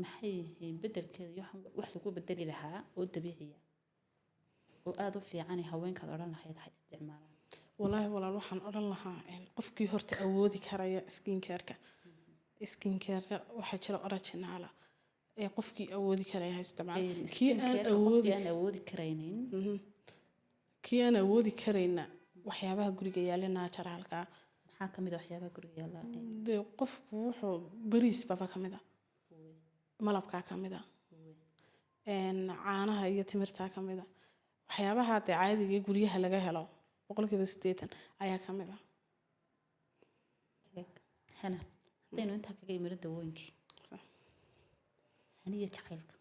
maxay yihiin beddelkeeda wax lagu beddeli lahaa oo dabiiciya oo aad u fiican haweenkaad odhan lahayd ha isticmaalaan wallaahi walaal waxaan odhan lahaa qofkii horta awoodi karaya skincare waxaa jira original ee qofkii awoodi karaya ha isticmaalo kii aan awoodi karaynin kii aan awoodi karayna waxyaabaha guriga yaalla naturalka maxaa kamid ah waxyaabaha guriga yaalla dee qofku wuxuu bariis baba kamid ah malabka kamid ah caanaha iyo timirta kamid ah waxyaabaha dee caadiga guriyaha laga helo 80% ayaa kamid ah hana hadaynu intaa kaga imiro dawooyinkii haniya jacaylka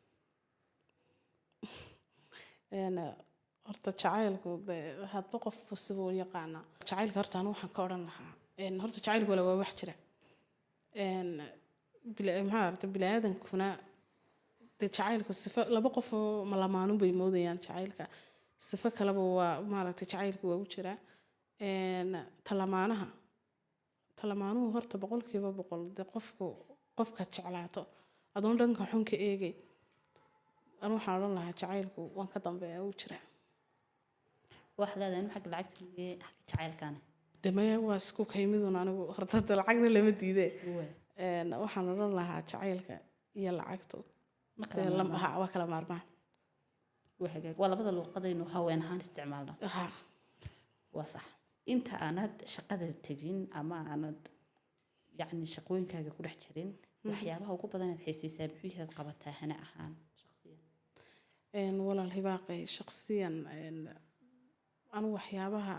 horta jacaylku hadba qof sida uu yaqaana jacaylka horta anu waxaan ka odhan lahaa horta jacaylku waa wax jira bini'aadankuna dee jacaylka sifo laba qof oo malamaanun bay moodayaan jacaylka sifo kaleba waa maaragtay jacaylku waa u jiraa talamaanuhu horta 100% dee qofka jeclaato adoon dhanka xun ka eegay anu waxaan odhan lahaa jacaylku waan ka dambeeya u jiraa waxdaada in xaq lacagta xaq jacaylkaana damaya waa isku kaymidun anigu horta lacagna lama diide waxaan odhan lahaa jacaylka iyo lacagtu waa kala maarmaan waa labada luuqadaynu haween ahaan isticmaalno waa sax inta aanad shaqada tegin ama aanad yacni shaqooyinkaaga ku dhex jirin waxyaabaha ugu badan aad xiisaysaa muxuu yahay qabataa hana ahaan shakhsiyan walaal hibaaqay shakhsiyan anu waxyaabaha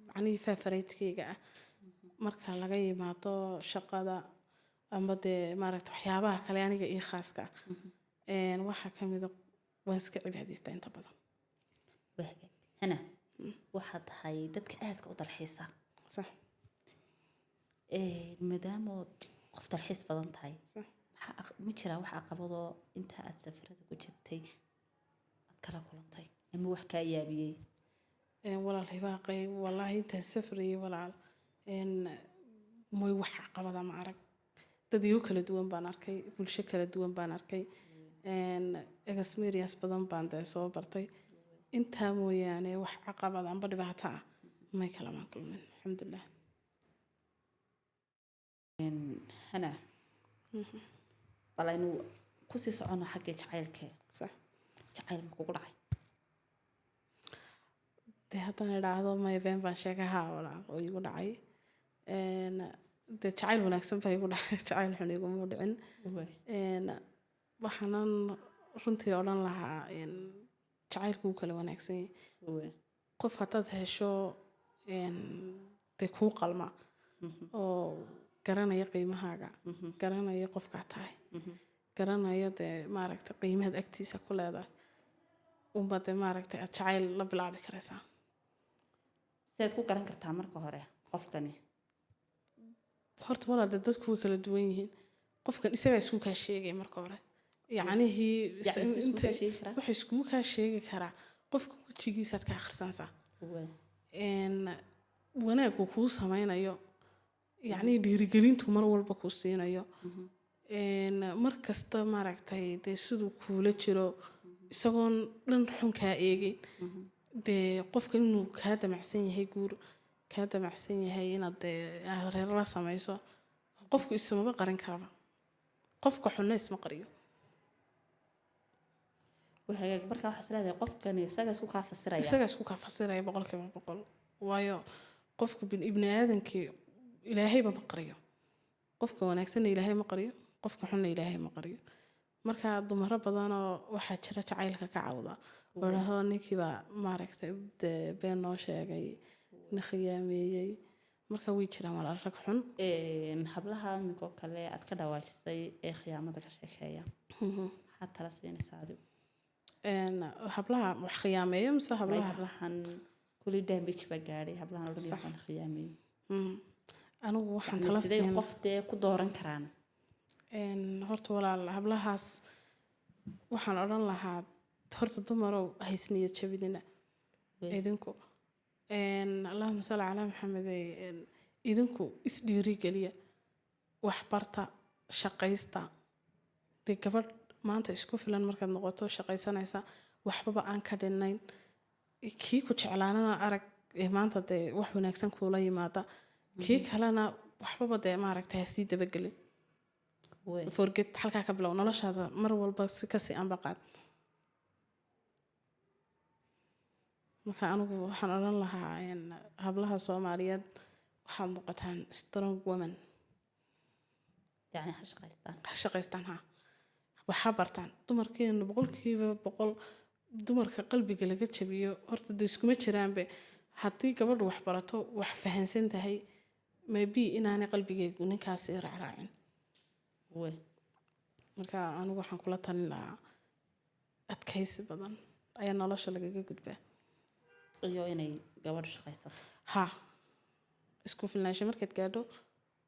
macnihii faafaraydkayga ah marka laga yimaado shaqada ama dee maaragta waxyaabaha kale aniga ii khaaska ah waxaa kamid a waan iska cibaadaystaa inta badan hana waxaad tahay dadka aadka u dalxiisa sax maadaamood qof dalxiis badan tahay ma jiraa wax caqabadoo inta aad safarada ku jirtay aad kala kulantay ama wax kaa yaabiyey walaal hibaaqay wallaahi intaan safrayay walaal mooy wax caqabada ma arag dad igu kala duwan baan arkay bulsho kala duwan baan arkay experience badan baan dee soo bartay intaa mooyaane wax caqabada amba dhibaato ah may kala maan kulmin alxamdulilah hana bal aynu kusii socono xagga jacaylkee sax jacayl ma kugu dhacay dee haddaan idhaahdo may been baan sheegahaa walaal oo igu dhacay dee jacayl wanaagsan baa igu dhacay jacayl xun iguma dhicin waxaanan runtii odhan lahaa jacaylku wuu kala wanaagsan yahay qof haddaad hesho dee kuu qalma oo garanaya qiimahaaga garanaya qofkaa tahay garanaya dee maaragta qiimahaad agtiisa ku leedahay unba dee maaragtay aad jacayl la bilaabi karaysaa sidaad ku garan kartaa marka hore qofkani horta walaal dee dadku way kala duwan yihiin qofkan isagaa isku kaa sheegay marka hore yacnihii waxa iskugu kaa sheegi karaa qofka wejigiisaad ka akhrisanaysaa wanaaggu kuu samaynayo yacnii dhiirigelintu mar walba kuu siinayo mar kasta maaragtay dee siduu kuula jiro isagoon dhan xun kaa eegin dee qofka inuu kaa damacsan yahay guur kaa damacsan yahay inaad dee reer la samayso qofku ismaba qarin karaba qofka xunna isma qariyo وهاجك بركة واحد سلاذي قفك يعني سجس كوكا فسرية سجس كوكا فسرية بقول وايو قفك ابن آدم كي إلهي بمقريه قفك وناكسن إلهي مقريه قفك حنا إلهي مقريه marka dumaro badan oo waxa jira jacaylka ka cawda walaho ninkiiba maaragtay been noo sheegay nakhiyaameeyay marka way jiraan walaal rag xun hablaha midoo kale aad ka dhawaajisay ee khiyaamada ka sheekeeya waxa tala siinaysaa adigu hablaha wax khiyaameeyo mise hablahan kulli damage ba gaaray hablahan oo dhan khiyaameeyay anigu waxaan tala siinay qoftee ku dooran karaan horta walaal hablahaas waxaan odhan lahaa horta dumarow haysniya jabinina idinku allahumma salli calaa maxamed idinku isdhiiri geliya wax barta shaqaysta dee gabadh maanta isku filan markaad noqoto shaqaysanaysa waxbaba aan ka dhinnayn kii ku jeclaanana arag maanta dee wax wanaagsan kuula yimaada kii kalena waxbaba dee maaragtay ha sii dabagelin forget halkaa ka bilow noloshaada mar walba si kasii anbaqaad marka anigu waxaan odhan lahaa hablaha Soomaaliyeed waxaad noqotaan strong woman يعني ha shaqaystaan ha waxa bartaan dumarkeena boqolkiiba boqol dumarka qalbiga laga jabiyo horta dee iskuma jiraanbe haddii gabadhu wax barato wax fahansan tahay maybe inaanay qalbigeegu ninkaasi raacraacin marka anigu waxaan kula talin lahaa adkaysi badan ayaa nolosha lagaga gudbaa iyo inay gabadhu shaqaysato ha isku filnaansho markaad gaadho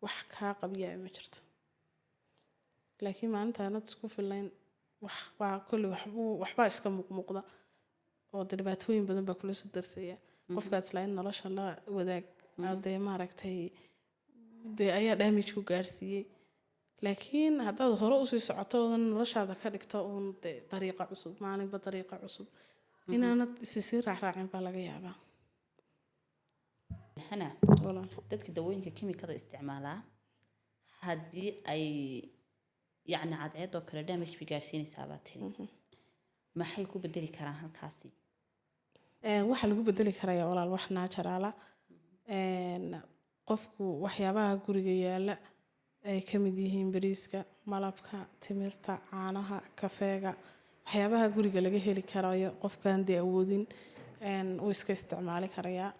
wax kaa qabiyaa ma jirto laakiin maalinta aanad isku filayn waa kulli waxbaa iska muuqda oo dhibaatooyin badan baa kula soo darsaya qofkaad islaain nolosha la wadaag dee maaragtay dee ayaa damage ku gaarsiiyey laakiin haddaad hore usii socoto oodan noloshaada ka dhigto uun dee dariiqa cusub maalinba dariiqa cusub inaanad isisii raacraacin baa laga yaabaa hana dadka dawooyinka kimikada isticmaalaa haddii ay يعني عاد كلا دامج في جالسين ساباتين ما حيكون بدلي كران هالكاسي waxa lagu bedeli karaa walaal wax natural qofku waxyaabaha guriga yaala ay kamid yihiin bariiska malabka timirta caanaha kafeega waxyaabaha guriga laga heli karayo qofkan dee awoodin uu iska isticmaali karayaa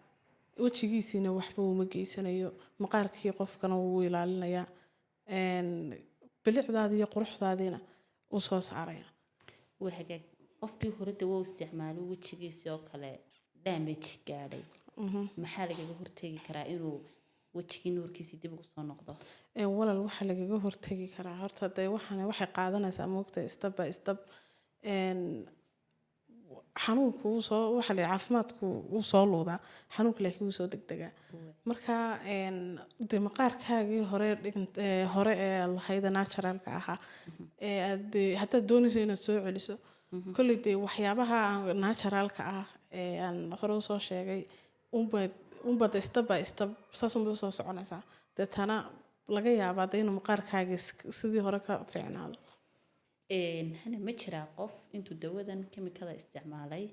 wajigiisina waxba uma geysanayo maqaarkii qofkana wuu ilaalinayaa bilicdaada iyo quruxdaadina uu soo saaraya waxa qofkii hore dawoo isticmaalo wajigiisa oo kale damage gaadhay maxaa laga hortagi karaa inuu wajigii nuurkiisa dib ugu soo noqdo walaal waxa laga hortagi karaa horta day waxay qaadanaysaa moogta step by step xanuunku soo waxa la caafimaadku uu soo luudaa xanuunka laakiin uu soo degdegaa marka dee maqaarkaagii hore ee lahayda naturalka ahaa haddaad doonayso inaad soo celiso kolley dee waxyaabaha naturalka ah ee aan hore usoo sheegay unbad step by step saas unbay usoo soconaysaa deetana laga yaabaa de inuu maqaarkaagii sidii hore ka fiicnaado hana ma jiraa qof intuu dawadan kimikada isticmaalay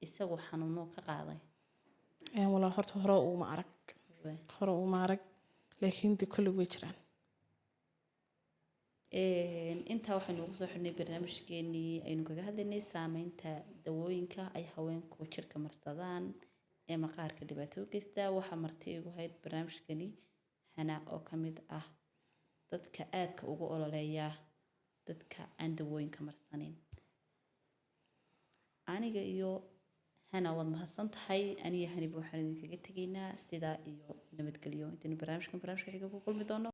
isagoo xanuuno ka qaaday walaa horta hore uma arag laakiin de kulli way jiraan intaa waxaynu ugu soo xidhnay barnaamijkeenii aynu kaga hadlaynay saameynta dawooyinka ay haweenku jirka marsadaan ee maqaarka dhibaato u geysta waxaa marti igu hayd barnaamijkani hana oo ka mid ah dadka aadka ugu ololeeya dadka aan dawooyinka marsanin aniga iyo hana wad mahadsan tahay aniga haniba waxaan idinkaga tegaynaa sidaa iyo nabadgelyo intaanu barnaamijka xiga ku kulmi doono